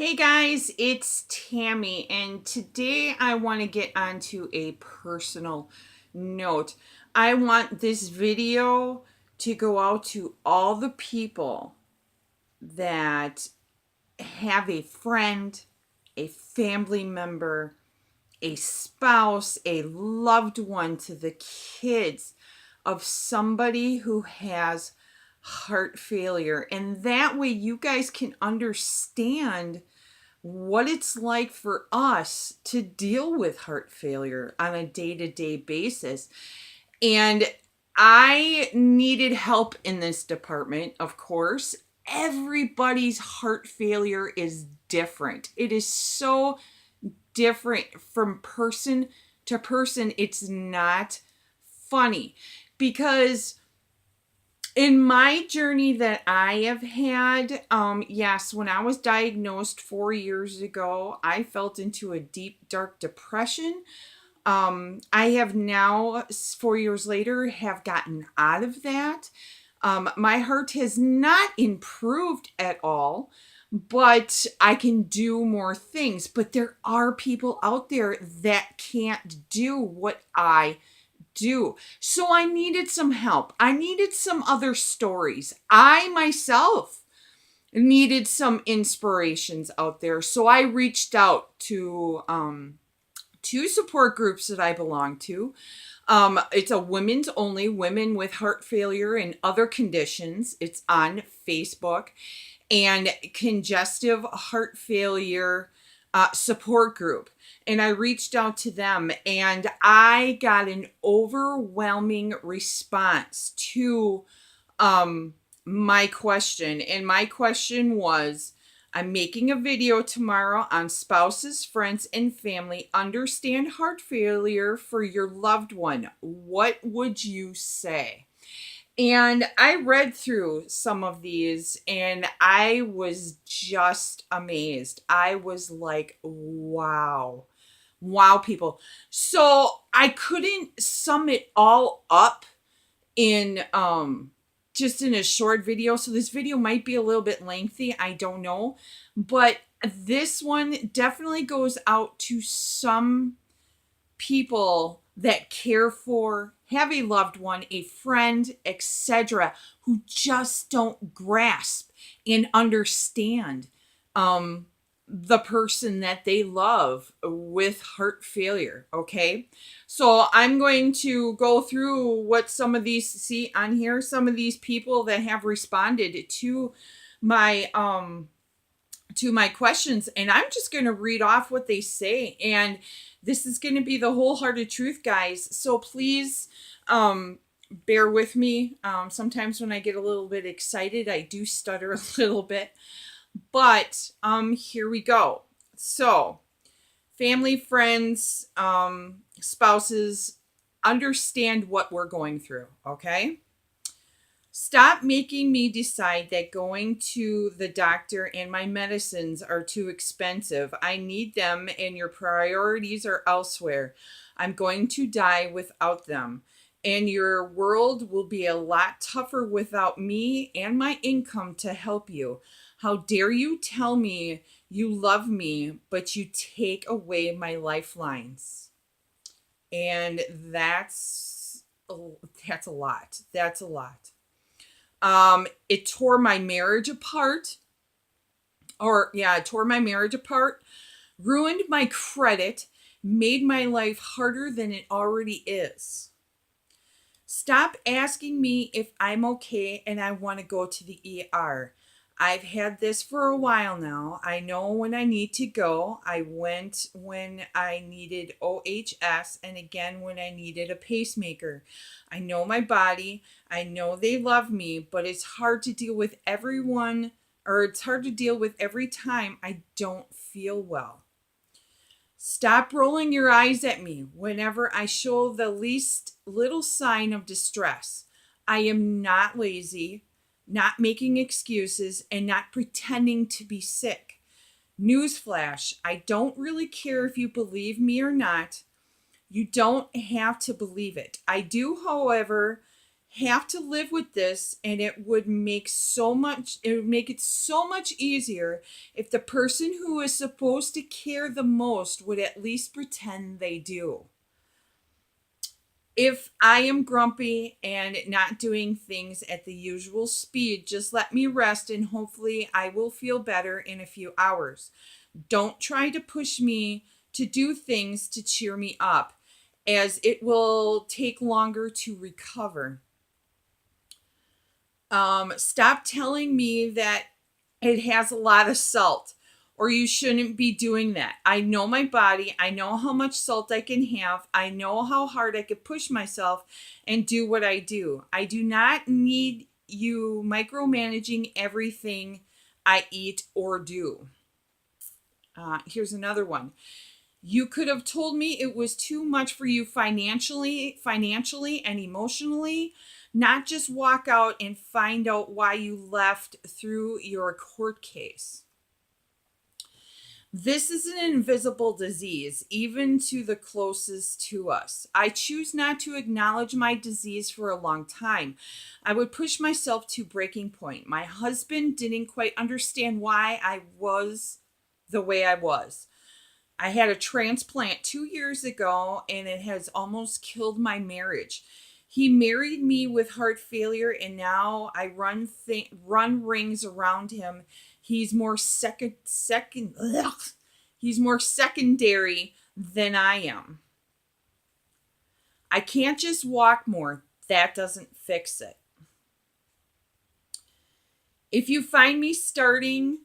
Hey guys, it's Tammy, and today I want to get onto a personal note. I want this video to go out to all the people that have a friend, a family member, a spouse, a loved one, to the kids of somebody who has heart failure. And that way you guys can understand what it's like for us to deal with heart failure on a day-to-day basis. And I needed help in this department, of course. Everybody's heart failure is different. It is so different from person to person. It's not funny because in my journey that I have had, yes, when I was diagnosed 4 years ago, I felt into a deep, dark depression. I have now, 4 years later, have gotten out of that. My heart has not improved at all, but I can do more things. But there are people out there that can't do what I do. So I needed some help. I needed some other stories. I myself needed some inspirations out there. So I reached out to two support groups that I belong to. It's a women's only, women with heart failure and other conditions. It's on Facebook, and congestive heart failure support group. And I reached out to them and I got an overwhelming response to my question. And my question was, I'm making a video tomorrow on spouses, friends, and family understand heart failure for your loved one. What would you say? And I read through some of these and I was just amazed. I was like, wow. Wow, people. So I couldn't sum it all up in just in a short video. So this video might be a little bit lengthy. I don't know. But this one definitely goes out to some people that care for, have a loved one, a friend, etc., who just don't grasp and understand the person that they love with heart failure. Okay, so I'm going to go through what some of these, see on here, some of these people that have responded my to my questions, and I'm just going to read off what they say. And this is going to be the wholehearted truth, guys. So please bear with me. Sometimes when I get a little bit excited, I do stutter a little bit. But here we go. So, family, friends, spouses, understand what we're going through, okay? Stop making me decide that going to the doctor and my medicines are too expensive. I need them and your priorities are elsewhere. I'm going to die without them. And your world will be a lot tougher without me and my income to help you. How dare you tell me you love me, but you take away my lifelines? And that's a lot. That's a lot. It tore my marriage apart. It tore my marriage apart, ruined my credit, made my life harder than it already is. Stop asking me if I'm okay and I want to go to the ER. I've had this for a while now. I know when I need to go. I went when I needed OHS and again when I needed a pacemaker. I know my body. I know they love me, but it's hard to deal with everyone, or it's hard to deal with every time I don't feel well. Stop rolling your eyes at me whenever I show the least little sign of distress. I am not lazy, not making excuses, and not pretending to be sick. Newsflash, I don't really care if you believe me or not. You don't have to believe it. I do, however, have to live with this, and it would make it so much easier if the person who is supposed to care the most would at least pretend they do. If I am grumpy and not doing things at the usual speed, just let me rest and hopefully I will feel better in a few hours. Don't try to push me to do things to cheer me up, as it will take longer to recover. Stop telling me that it has a lot of salt or you shouldn't be doing that. I know my body. I know how much salt I can have. I know how hard I could push myself and do what I do. I do not need you micromanaging everything I eat or do. Here's another one. You could have told me it was too much for you financially and emotionally, not just walk out and find out why you left through your court case. This is an invisible disease, even to the closest to us. I choose not to acknowledge my disease for a long time. I would push myself to breaking point. My husband didn't quite understand why I was the way I was. I had a transplant 2 years ago and it has almost killed my marriage. He married me with heart failure and now I run rings around him. He's more he's more secondary than I am. I can't just walk more. That doesn't fix it. If you find me starting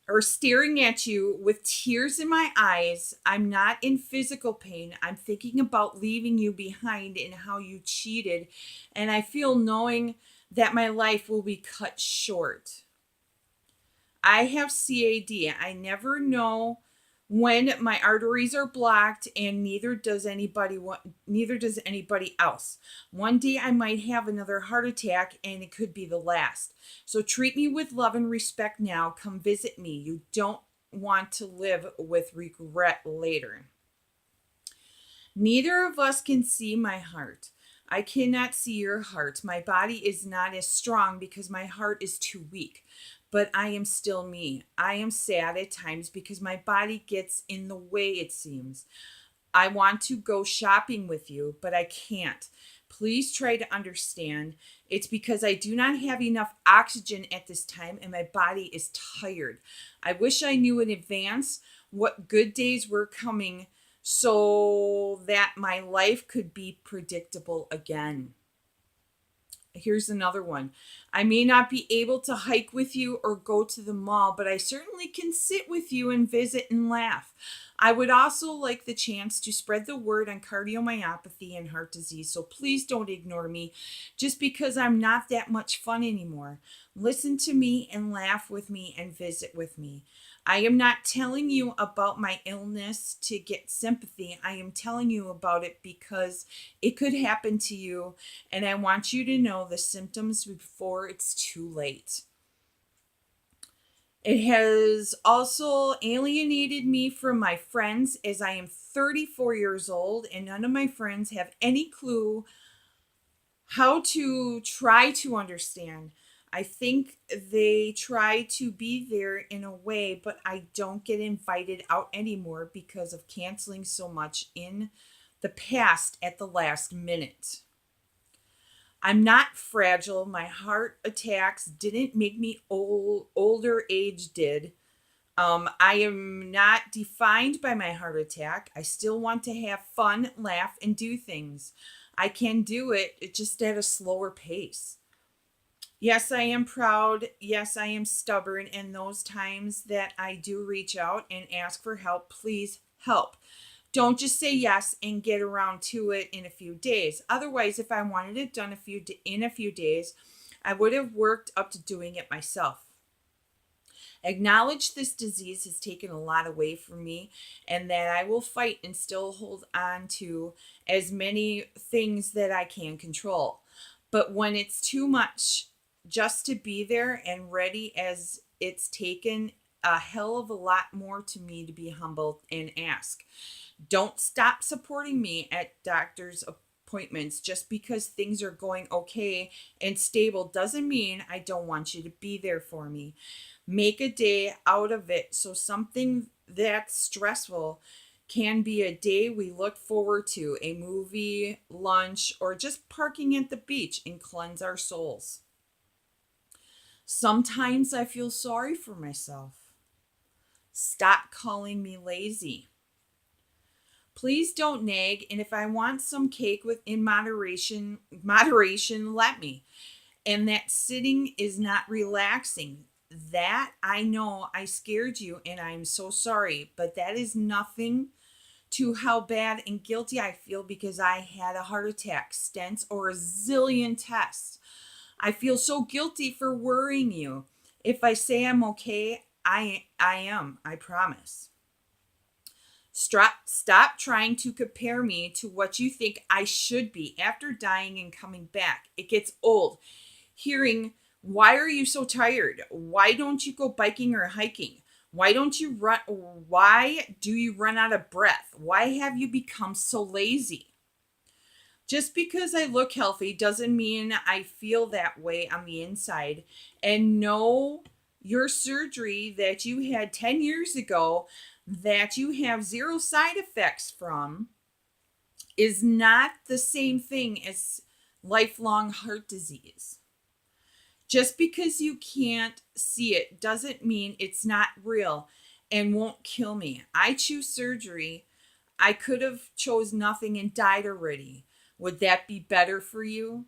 or staring at you with tears in my eyes, I'm not in physical pain. I'm thinking about leaving you behind and how you cheated. And I feel knowing that my life will be cut short. I have CAD. I never know when my arteries are blocked, and neither does anybody else. One day I might have another heart attack and it could be the last. So treat me with love and respect now. Come visit me. You don't want to live with regret later. Neither of us can see my heart. I cannot see your heart. My body is not as strong because my heart is too weak. But I am still me. I am sad at times because my body gets in the way, it seems. I want to go shopping with you, but I can't. Please try to understand. It's because I do not have enough oxygen at this time and my body is tired. I wish I knew in advance what good days were coming so that my life could be predictable again. Here's another one. I may not be able to hike with you or go to the mall, but I certainly can sit with you and visit and laugh. I would also like the chance to spread the word on cardiomyopathy and heart disease, so please don't ignore me just because I'm not that much fun anymore. Listen to me and laugh with me and visit with me. I am not telling you about my illness to get sympathy. I am telling you about it because it could happen to you, and I want you to know the symptoms before it's too late. It has also alienated me from my friends as I am 34 years old, and none of my friends have any clue how to try to understand. I think they try to be there in a way, but I don't get invited out anymore because of canceling so much in the past at the last minute. I'm not fragile. My heart attacks didn't make me old. Older age did. I am not defined by my heart attack. I still want to have fun, laugh, and do things. I can do it just at a slower pace. Yes, I am proud. Yes, I am stubborn. And those times that I do reach out and ask for help, please help. Don't just say yes and get around to it in a few days. Otherwise, if I wanted it done in a few days, I would have worked up to doing it myself. Acknowledge this disease has taken a lot away from me and that I will fight and still hold on to as many things that I can control. But when it's too much just to be there and ready, as it's taken a hell of a lot more to me to be humble and ask. Don't stop supporting me at doctor's appointments. Just because things are going okay and stable doesn't mean I don't want you to be there for me. Make a day out of it. So something that's stressful can be a day we look forward to, a movie, lunch, or just parking at the beach and cleanse our souls. Sometimes I feel sorry for myself. Stop calling me lazy. Please don't nag, and if I want some cake in moderation, let me. And that sitting is not relaxing. That I know I scared you and I'm so sorry, but that is nothing to how bad and guilty I feel because I had a heart attack, stents, or a zillion tests. I feel so guilty for worrying you. If I say I'm okay, I am, I promise. Stop trying to compare me to what you think I should be after dying and coming back. It gets old. Hearing, why are you so tired? Why don't you go biking or hiking? Why don't you run? Why do you run out of breath? Why have you become so lazy? Just because I look healthy doesn't mean I feel that way on the inside. And no, your surgery that you had 10 years ago that you have zero side effects from is not the same thing as lifelong heart disease. Just because you can't see it doesn't mean it's not real and won't kill me. I choose surgery. I could have chose nothing and died already. Would that be better for you?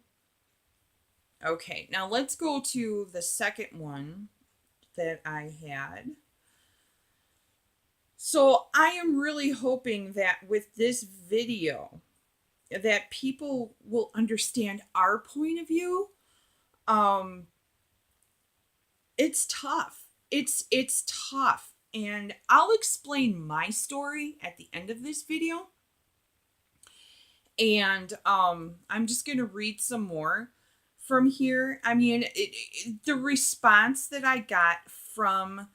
Okay, now let's go to the second one that I had. So I am really hoping that with this video that people will understand our point of view. It's tough. It's tough. And I'll explain my story at the end of this video. And I'm just going to read some more from here. I mean, the response that I got from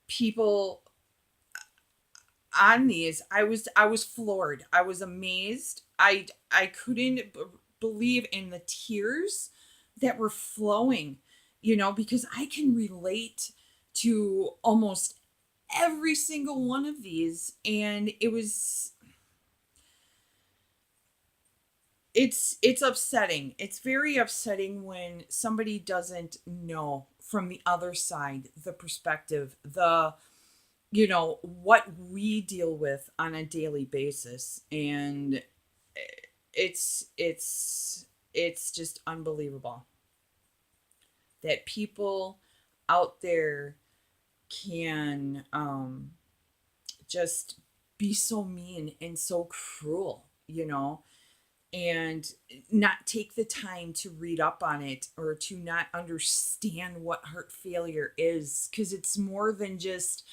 people on these, I was floored. I was amazed. I couldn't believe in the tears that were flowing, because I can relate to almost every single one of these, and it's upsetting. It's very upsetting when somebody doesn't know from the other side, the perspective, what we deal with on a daily basis. And it's just unbelievable that people out there can just be so mean and so cruel, and not take the time to read up on it or to not understand what heart failure is, because it's more than just,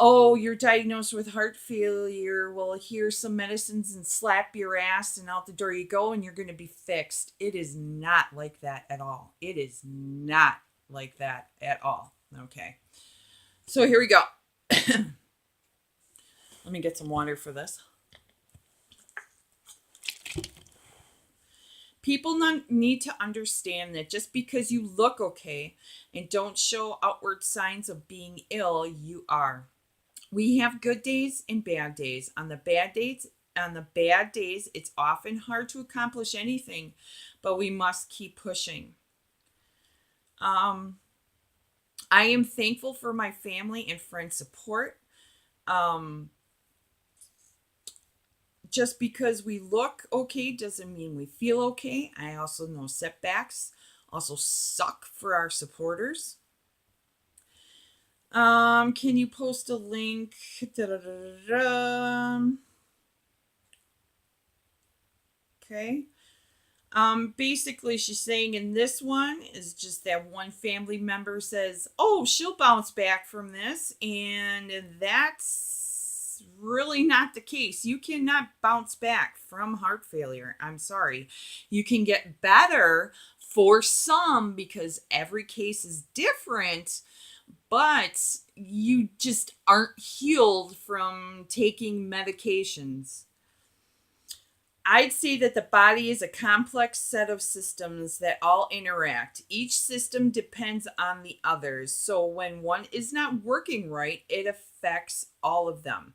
oh, you're diagnosed with heart failure, well, here's some medicines and slap your ass and out the door you go and you're going to be fixed. It is not like that at all. It is not like that at all. Okay, so here we go. Let me get some water for this. People need to understand that just because you look okay and don't show outward signs of being ill, you are. We have good days and bad days. On the bad days, it's often hard to accomplish anything, but we must keep pushing. I am thankful for my family and friend support. Just because we look okay doesn't mean we feel okay. I also know setbacks also suck for our supporters. Can you post a link? Okay. Basically, she's saying in this one is just that one family member says, oh, she'll bounce back from this. And that's really not the case. You cannot bounce back from heart failure. I'm sorry. You can get better for some because every case is different, but you just aren't healed from taking medications. I'd say that the body is a complex set of systems that all interact. Each system depends on the others. So when one is not working right, it affects all of them.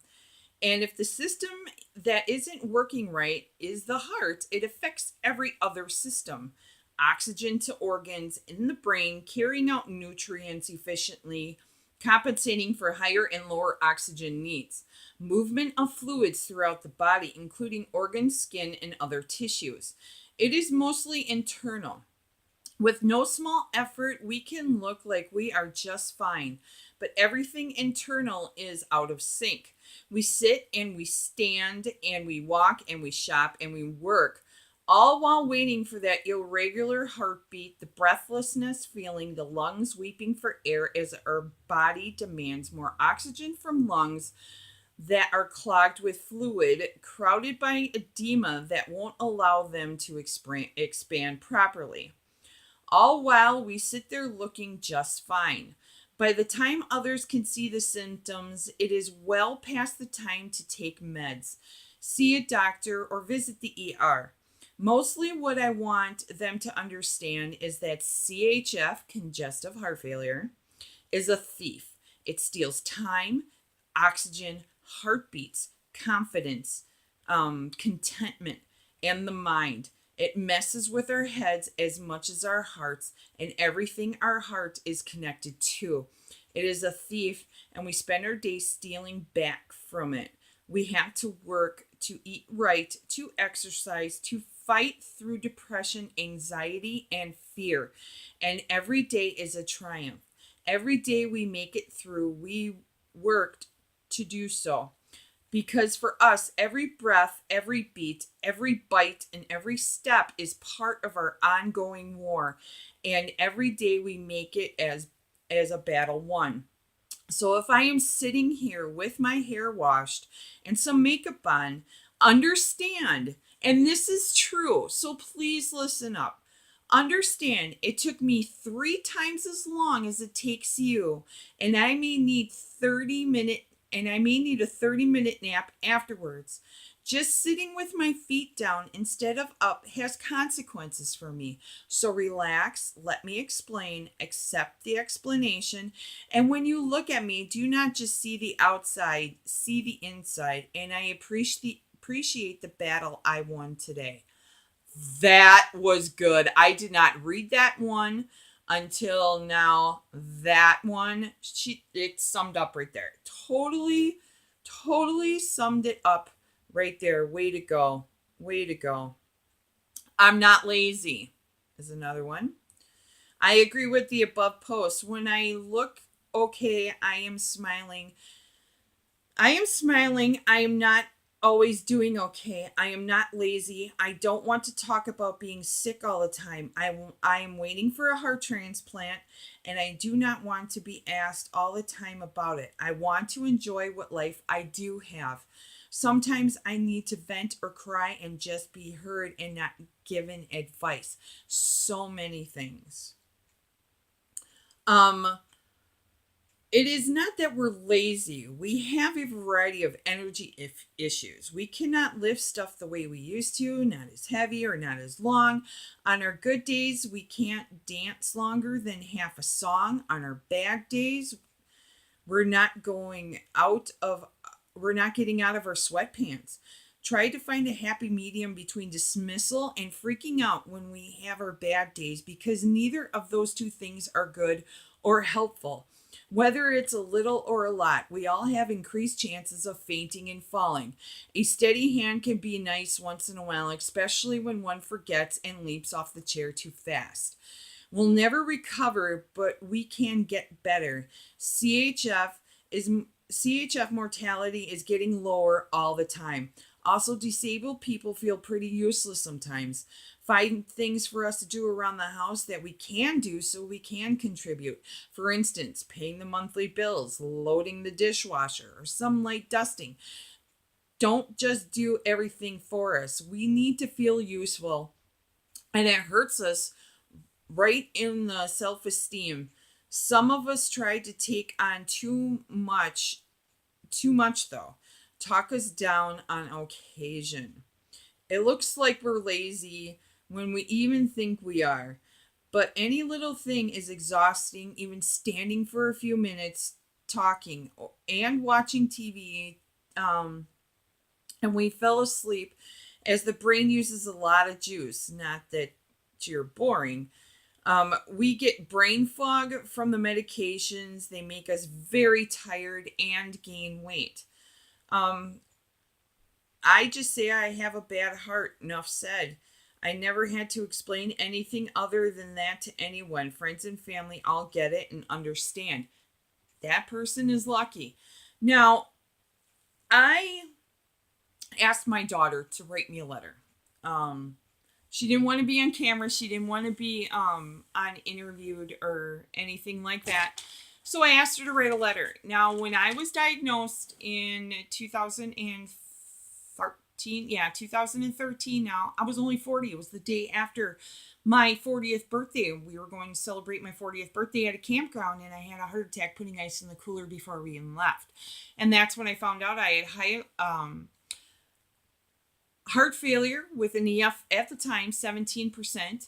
And if the system that isn't working right is the heart, it affects every other system. Oxygen to organs in the brain, carrying out nutrients efficiently, compensating for higher and lower oxygen needs. Movement of fluids throughout the body, including organs, skin, and other tissues. It is mostly internal. With no small effort, we can look like we are just fine, but everything internal is out of sync. We sit and we stand and we walk and we shop and we work, all while waiting for that irregular heartbeat, the breathlessness feeling, the lungs weeping for air as our body demands more oxygen from lungs that are clogged with fluid, crowded by edema that won't allow them to expand properly, all while we sit there looking just fine. By the time others can see the symptoms, it is well past the time to take meds, see a doctor, or visit the ER. Mostly, what I want them to understand is that CHF, congestive heart failure, is a thief. It steals time, oxygen, heartbeats, confidence, contentment, and the mind. It messes with our heads as much as our hearts and everything our heart is connected to. It is a thief, and we spend our days stealing back from it. We have to work, to eat right, to exercise, to fight through depression, anxiety, and fear. And every day is a triumph. Every day we make it through, we worked to do so. Because for us, every breath, every beat, every bite, and every step is part of our ongoing war. And every day we make it as a battle won. So if I am sitting here with my hair washed and some makeup on, understand, and this is true, so please listen up. Understand, it took me 3 times as long as it takes you, and I may need 30-minute and I may need a 30-minute nap afterwards. Just sitting with my feet down instead of up has consequences for me. So relax, let me explain, accept the explanation, and when you look at me, do not just see the outside, see the inside, and I appreciate the battle I won today. That was good. I did not read that one until now. That one, it summed up right there. Totally summed it up right there. Way to go. Way to go. I'm not lazy is another one. I agree with the above post. When I look okay, I am smiling. I am smiling. I am not always doing okay. I am not lazy. I don't want to talk about being sick all the time. I am waiting for a heart transplant, and I do not want to be asked all the time about it. I want to enjoy what life I do have. Sometimes I need to vent or cry and just be heard and not given advice. So many things. Um, it is not that we're lazy. We have a variety of energy issues. We cannot lift stuff the way we used to, not as heavy or not as long. On our good days, we can't dance longer than half a song. On our bad days, we're not going out of we're not getting out of our sweatpants. Try to find a happy medium between dismissal and freaking out when we have our bad days, because neither of those two things are good or helpful. Whether it's a little or a lot, we all have increased chances of fainting and falling. A steady hand can be nice once in a while, especially when one forgets and leaps off the chair too fast. We'll never recover, but we can get better. Is CHF mortality is getting lower all the time. Also, disabled people feel pretty useless sometimes. Find things for us to do around the house that we can do so we can contribute. For instance, paying the monthly bills, loading the dishwasher, or some light dusting. Don't just do everything for us. We need to feel useful, and it hurts us right in the self esteem. Some of us try to take on too much though. Talk us down on occasion. It looks like we're lazy when we even think we are. But any little thing is exhausting, even standing for a few minutes, talking and watching TV. And we fell asleep as the brain uses a lot of juice. Not that you're boring. We get brain fog from the medications. They make us very tired and gain weight. Um, I just say I have a bad heart. Enough said. I never had to explain anything other than that to anyone. Friends and family all get it and understand. That person is lucky. Now, I asked my daughter to write me a letter. Um, she didn't want to be on camera. She didn't want to be on interviewed or anything like that. So I asked her to write a letter. Now, when I was diagnosed in 2013, yeah, 2013 now, I was only 40. It was the day after my 40th birthday. We were going to celebrate my 40th birthday at a campground, and I had a heart attack putting ice in the cooler before we even left. And that's when I found out I had heart failure with an EF at the time, 17%,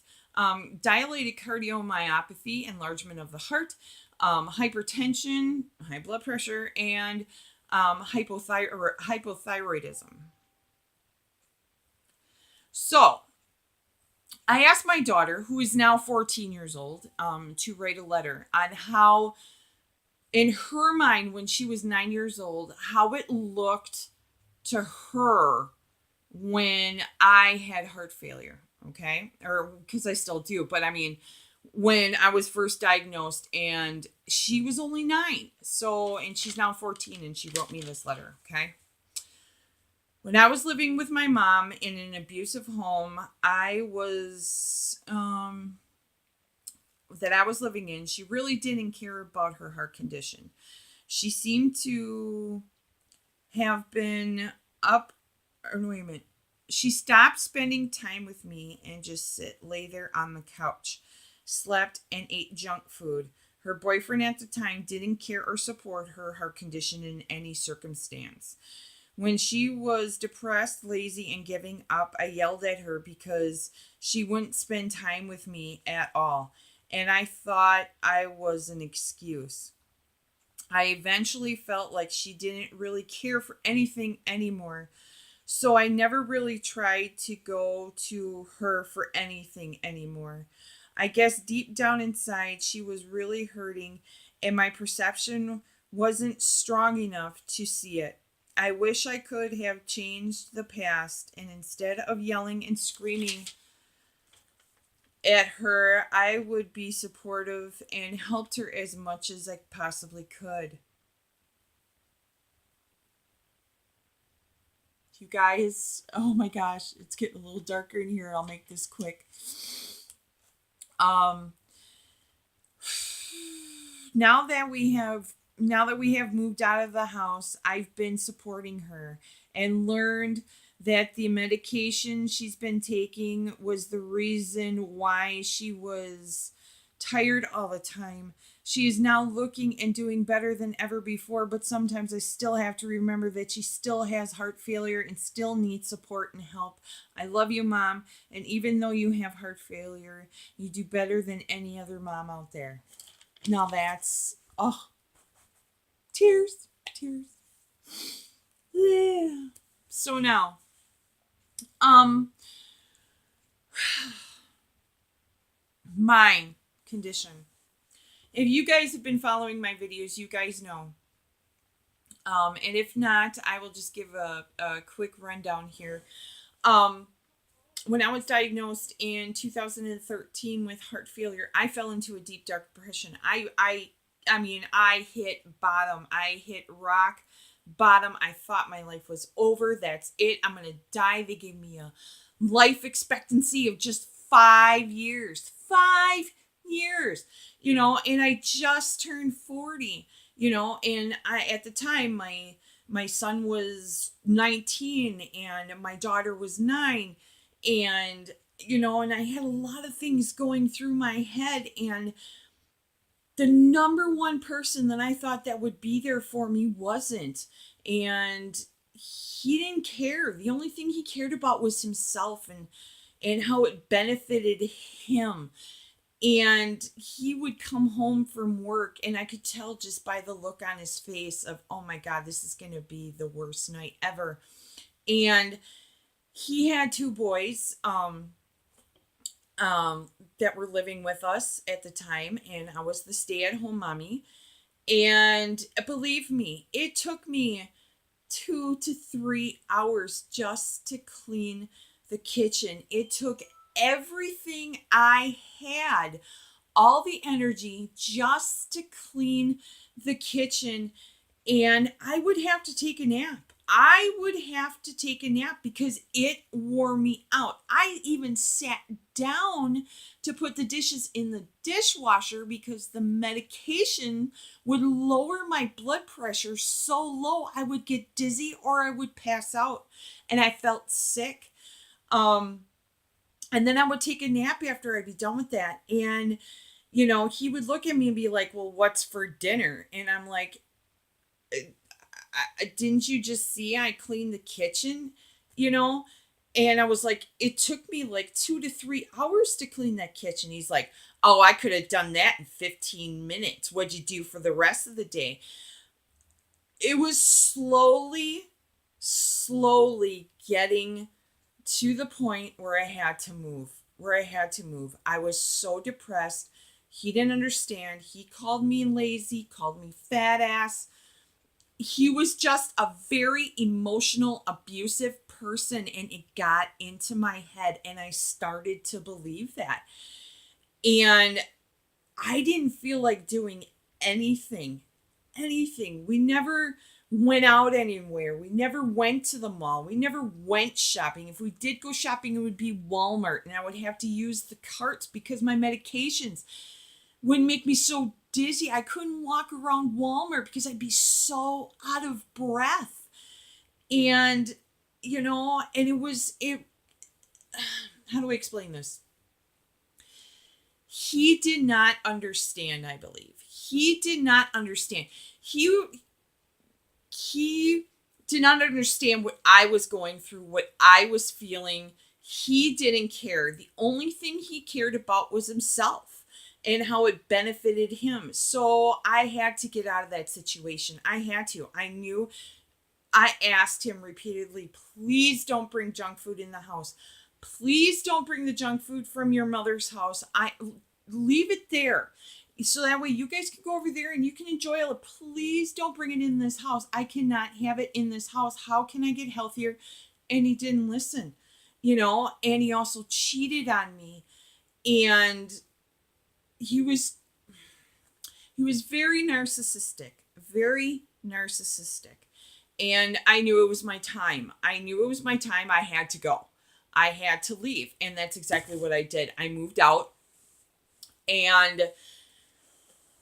dilated cardiomyopathy, enlargement of the heart, hypertension, high blood pressure, and hypothyroidism. So I asked my daughter, who is now 14 years old, to write a letter on how, in her mind, when she was 9 years old, how it looked to her when I had heart failure, okay? Or because I still do, but I mean, when I was first diagnosed, and she was only 9. So, and she's now 14, and she wrote me this letter, okay? When I was living with my mom in an abusive home, I was living in, she really didn't care about her heart condition. She seemed to have been up, or no, wait a minute. She stopped spending time with me and just lay there on the couch, slept, and ate junk food. Her boyfriend at the time didn't care or support her heart condition in any circumstance. When she was depressed, lazy, and giving up, I yelled at her because she wouldn't spend time with me at all. And I thought I was an excuse. I eventually felt like she didn't really care for anything anymore. So I never really tried to go to her for anything anymore. I guess deep down inside, she was really hurting, and my perception wasn't strong enough to see it. I wish I could have changed the past, and instead of yelling and screaming at her, I would be supportive and helped her as much as I possibly could. You guys, oh my gosh, it's getting a little darker in here. I'll make this quick. Um, now that we have moved out of the house, I've been supporting her and learned that the medication she's been taking was the reason why she was tired all the time. She is now looking and doing better than ever before, but sometimes I still have to remember that she still has heart failure and still needs support and help. I love you, Mom, and even though you have heart failure, you do better than any other mom out there. Now that's, oh, tears, tears. Yeah. So now, my condition. If you guys have been following my videos, you guys know. And if not, I will just give a quick rundown here. When I was diagnosed in 2013 with heart failure, I fell into a deep, dark depression. I mean, I hit bottom. I hit rock bottom. I thought my life was over. That's it. I'm going to die. They gave me a life expectancy of just 5 years. 5 years, and I just turned 40, and at the time, my son was 19 and my daughter was 9, and, and I had a lot of things going through my head, and the number one person that I thought that would be there for me wasn't. And he didn't care. The only thing he cared about was himself and how it benefited him. And he would come home from work, and I could tell just by the look on his face of, oh my God, this is going to be the worst night ever. And he had two boys that were living with us at the time, and I was the stay-at-home mommy. And believe me, it took me 2 to 3 hours just to clean the kitchen. It took everything I had, all the energy, just to clean the kitchen. And I would have to take a nap. I would have to take a nap because it wore me out. I even sat down to put the dishes in the dishwasher because the medication would lower my blood pressure so low I would get dizzy or I would pass out, and I felt sick. And then I would take a nap after I'd be done with that. And, he would look at me and be like, well, what's for dinner? And I'm like, didn't you just see I cleaned the kitchen? You know? And I was like, it took me like 2 to 3 hours to clean that kitchen. He's like, oh, I could have done that in 15 minutes. What'd you do for the rest of the day? It was slowly getting to the point where I had to move. I was so depressed. He didn't understand. He called me lazy, called me fat ass. He was just a very emotional, abusive person, and it got into my head, and I started to believe that. And I didn't feel like doing anything. We never went out anywhere. We never went to the mall. We never went shopping. If we did go shopping, it would be Walmart, and I would have to use the carts because my medications would make me so dizzy. I couldn't walk around Walmart because I'd be so out of breath. And, and how do I explain this? He did not understand, I believe. He did not understand. He did not understand what I was going through, what I was feeling. He didn't care. The only thing he cared about was himself and how it benefited him. So I had to get out of that situation. I had to. I asked him repeatedly, please don't bring junk food in the house. Please don't bring the junk food from your mother's house. Leave it there. So that way you guys can go over there and you can enjoy it. Please don't bring it in this house. I cannot have it in this house. How can I get healthier? And he didn't listen, and he also cheated on me. And he was very narcissistic. And I knew it was my time. I had to go. I had to leave. And that's exactly what I did. I moved out, and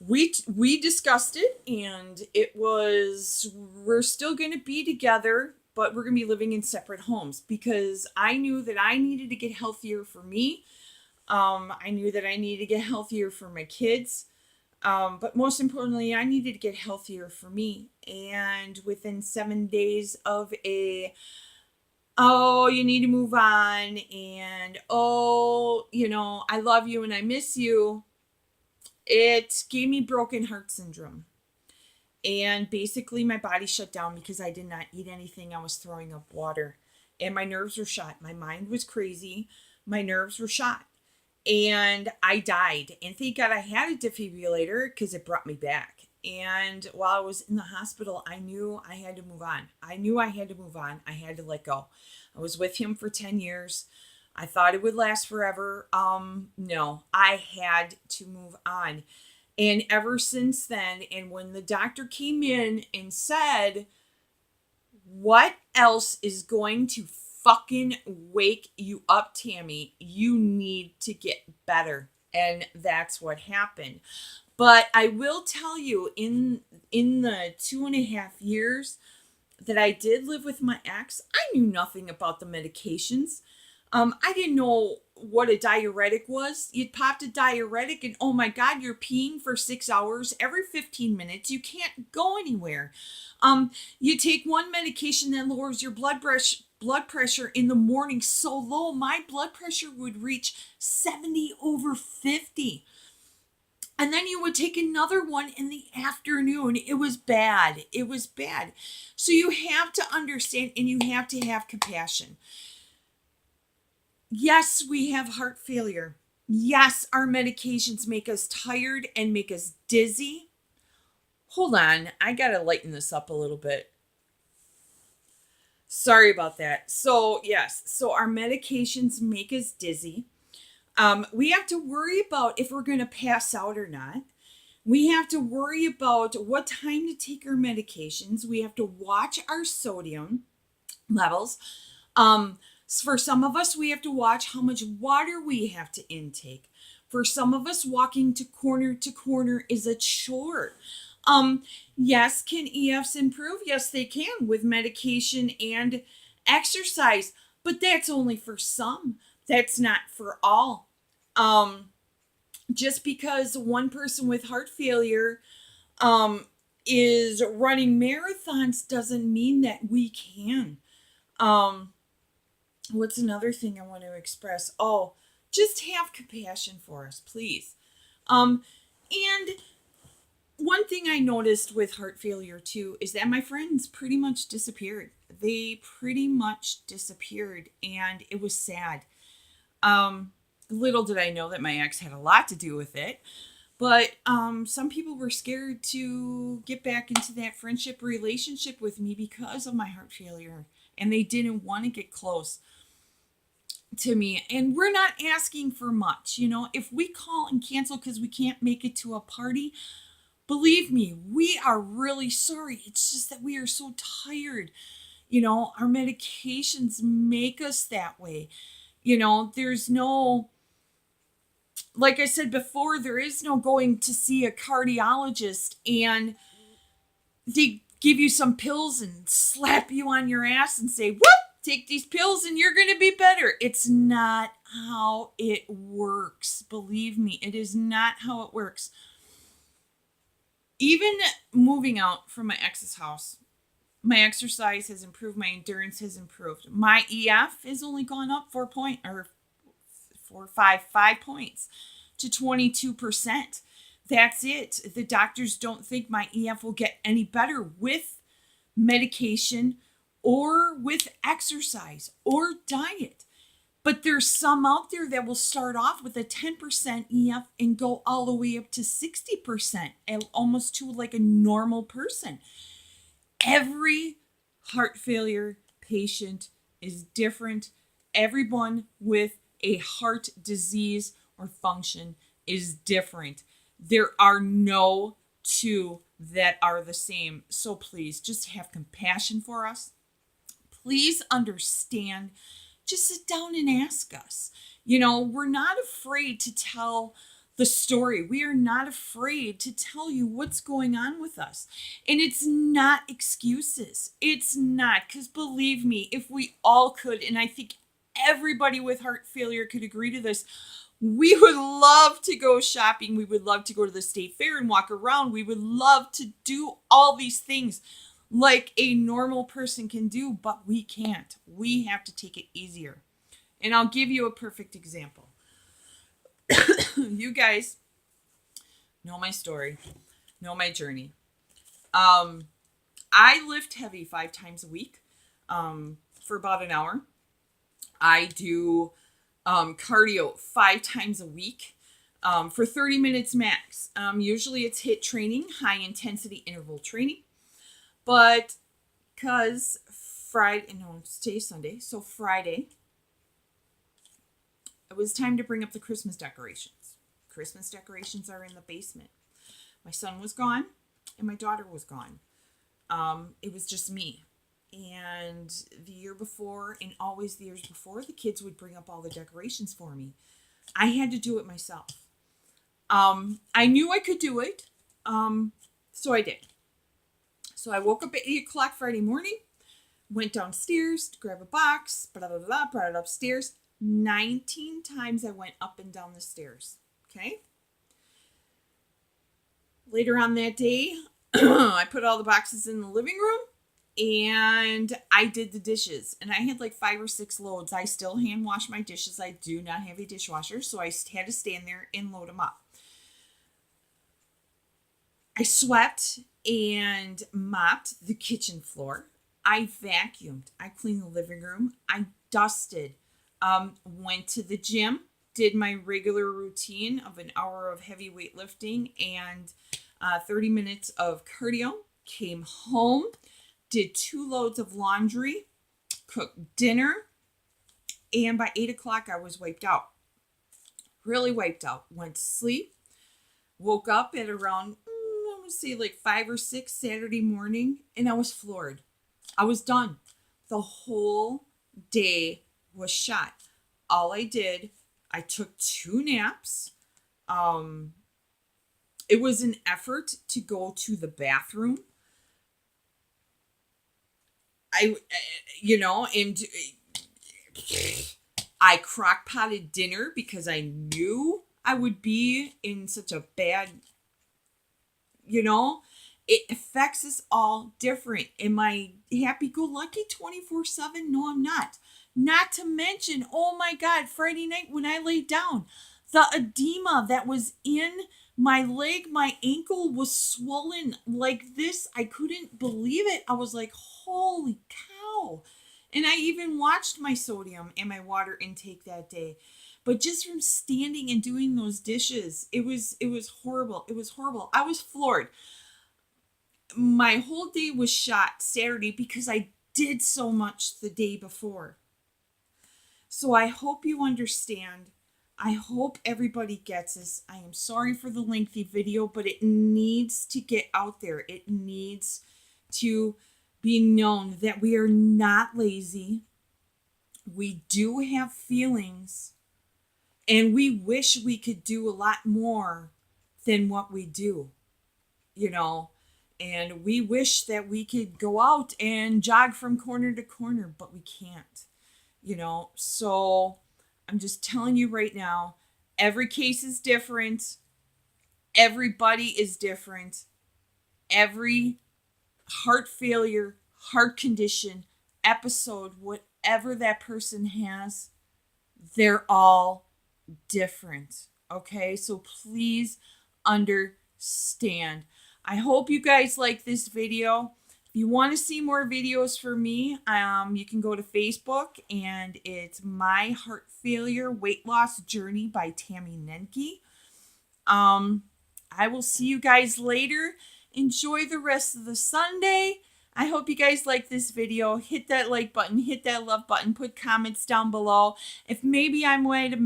we discussed it, and we're still going to be together, but we're going to be living in separate homes because I knew that I needed to get healthier for me. I knew that I needed to get healthier for my kids. But most importantly, I needed to get healthier for me. And within 7 days of oh, you need to move on, and oh, I love you and I miss you, it gave me broken heart syndrome. And basically my body shut down because I did not eat anything. I was throwing up water, and my nerves were shot. My mind was crazy. My nerves were shot. And I died. And thank God I had a defibrillator because it brought me back. And while I was in the hospital, I knew I had to move on. I had to let go. I was with him for 10 years. I thought it would last forever. No, I had to move on. And ever since then, and when the doctor came in and said, what else is going to fucking wake you up, Tammy? You need to get better. And that's what happened. But I will tell you, in the 2.5 years that I did live with my ex, I knew nothing about the medications. I didn't know what a diuretic was. You popped a diuretic and oh my God, you're peeing for 6 hours every 15 minutes. You can't go anywhere. You take one medication that lowers your blood pressure in the morning so low, my blood pressure would reach 70/50. And then you would take another one in the afternoon. It was bad. It was bad. So you have to understand and you have to have compassion. Yes, we have heart failure. Yes, our medications make us tired and make us dizzy. Hold on, I gotta lighten this up a little bit. Sorry about that. So, yes, so our medications make us dizzy. We have to worry about if we're going to pass out or not. We have to worry about what time to take our medications. We have to watch our sodium levels. For some of us, we have to watch how much water we have to intake. For some of us, walking to corner is a chore. Yes, can EFs improve? Yes, they can with medication and exercise, but that's only for some. That's not for all. Just because one person with heart failure is running marathons doesn't mean that we can. What's another thing I want to express? Oh, just have compassion for us, please. And one thing I noticed with heart failure too is that my friends pretty much disappeared. They pretty much disappeared, and it was sad. Little did I know that my ex had a lot to do with it. But some people were scared to get back into that friendship relationship with me because of my heart failure. And they didn't want to get close to me. And we're not asking for much. You know, if we call and cancel because we can't make it to a party, believe me, we are really sorry. It's just that we are so tired. You know, our medications make us that way. You know, there's no, like I said before, there is no going to see a cardiologist and they give you some pills and slap you on your ass and say, whoop, take these pills and you're going to be better. It's not how it works. Believe me, it is not how it works. Even moving out from my ex's house, my exercise has improved. My endurance has improved. My EF has only gone up 5 points to 22%. That's it. The doctors don't think my EF will get any better with medication or with exercise or diet. But there's some out there that will start off with a 10% EF and go all the way up to 60% and almost to like a normal person. Every heart failure patient is different. Everyone with a heart disease or function is different. There are no two that are the same. So please just have compassion for us. Please understand. Just sit down and ask us. You know, we're not afraid to tell the story. We are not afraid to tell you what's going on with us. And it's not excuses. It's not. Because believe me, if we all could, and I think everybody with heart failure could agree to this, we would love to go shopping. We would love to go to the state fair and walk around. We would love to do all these things like a normal person can do, but we can't. We have to take it easier. And I'll give you a perfect example. You guys know my story, know my journey. I lift heavy 5 times a week for about an hour. I do cardio 5 times a week for 30 minutes max. Usually it's HIIT training, high intensity interval training. But because today's Sunday, so Friday, it was time to bring up the Christmas decorations. Christmas decorations are in the basement. My son was gone and my daughter was gone. It was just me. And the year before and always the years before, the kids would bring up all the decorations for me. I had to do it myself. I knew I could do it, so I did. So I woke up at 8 o'clock Friday morning, went downstairs to grab a box, brought it upstairs, 19 times I went up and down the stairs. Okay. Later on that day, I put all the boxes in the living room and I did the dishes. And I had like 5 or 6 loads. I still hand wash my dishes. I do not have a dishwasher, so I had to stand there and load them up. I swept and mopped the kitchen floor. I vacuumed. I cleaned the living room. I dusted. Went to the gym, did my regular routine of an hour of heavy weightlifting and 30 minutes of cardio. Came home, did 2 loads of laundry, cooked dinner, and by 8 o'clock I was wiped out. Really wiped out. Went to sleep. Woke up at around, I would say like 5 or 6 Saturday morning, and I was floored. I was done. The whole day was shot. All I did, I took 2 naps. It was an effort to go to the bathroom. And I crock potted dinner because I knew I would be in such a bad, it affects us all different. Am I happy go lucky 24/7? No, I'm not. Not to mention, oh my God, Friday night when I laid down, the edema that was in my leg, my ankle was swollen like this. I couldn't believe it. I was like, holy cow. And I even watched my sodium and my water intake that day. But just from standing and doing those dishes, it was horrible. It was horrible. I was floored. My whole day was shot Saturday because I did so much the day before. So I hope you understand. I hope everybody gets this. I am sorry for the lengthy video, but it needs to get out there. It needs to be known that we are not lazy. We do have feelings, and we wish we could do a lot more than what we do, and we wish that we could go out and jog from corner to corner, but we can't, so I'm just telling you right now, every case is different. Everybody is different. Every heart failure, heart condition, episode, whatever that person has, they're all different. Okay, so please understand. I hope you guys like this video. If you want to see more videos from me, you can go to Facebook, and it's My Heart Failure Weight Loss Journey by Tammy Nenke. I will see you guys later. Enjoy the rest of the Sunday. I hope you guys like this video. Hit that like button, hit that love button, put comments down below. If maybe I might have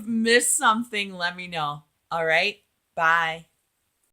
missed something, let me know. All right? Bye.